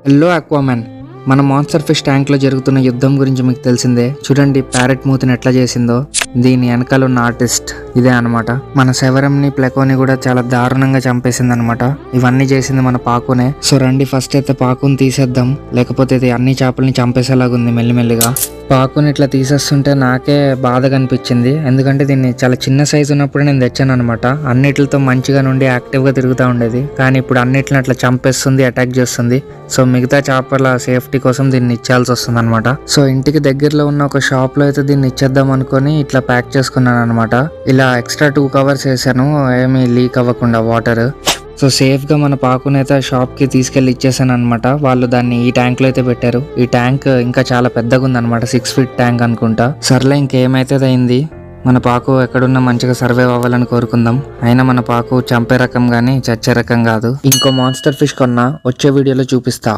Hello అక్వామ్యాన్, మన monster fish tank లో జరుగుతున్న యుద్ధం గురించి మీకు తెలిసిందే. చూడండి ప్యారెట్ మూతిని ఎట్లా చేసిందో. దీని వెనకాల ఉన్న ఆర్టిస్ట్ ఇదే అనమాట. మన సెవరంని ప్లెకోని కూడా చాలా దారుణంగా చంపేసింది అనమాట. ఇవన్నీ చేసింది మన పాకునే. సో రండి ఫస్ట్ అయితే పాకుని తీసేద్దాం, లేకపోతే ఇది అన్ని చేపల్ని చంపేసేలాగుంది మెల్లిమెల్లిగా. పాకుని ఇట్లా తీసేస్తుంటే నాకే బాధగా అనిపించింది, ఎందుకంటే దీన్ని చాలా చిన్న సైజు ఉన్నప్పుడు నేను తెచ్చాను అనమాట. అన్నిటితో మంచిగా నుండి యాక్టివ్గా తిరుగుతూ ఉండేది, కానీ ఇప్పుడు అన్నిటిని అట్లా చంపేస్తుంది, అటాక్ చేస్తుంది. సో మిగతా చేపల సేఫ్టీ కోసం దీన్ని ఇచ్చాల్సి వస్తుంది అనమాట. సో ఇంటికి దగ్గరలో ఉన్న ఒక షాప్ లో అయితే దీన్ని ఇచ్చేద్దాం అనుకొని ఇట్లా ప్యాక్ చేసుకున్నాను అనమాట. ఇలా ఎక్స్ట్రా 2 కవర్స్ వేసాను, ఏమీ లీక్ అవ్వకుండా వాటర్. సో సేఫ్ గా మన పాకునైతే షాప్ కి తీసుకెళ్లి ఇచ్చేసాను అనమాట. వాళ్ళు దాన్ని ఈ ట్యాంక్ లో అయితే పెట్టారు. ఈ ట్యాంక్ ఇంకా చాలా పెద్దగా ఉంది అనమాట, 6 ఫీట్ ట్యాంక్ అనుకుంటా. సర్లే ఇంకేమైతే అయింది, మన పాకు ఎక్కడున్నా మంచిగా సర్వైవ్ అవ్వాలని కోరుకుందాం. అయినా మన పాకు చంపే రకం గానీ చచ్చే రకం కాదు. ఇంకో మాన్స్టర్ ఫిష్ కొన్నా, వచ్చే వీడియోలో చూపిస్తా.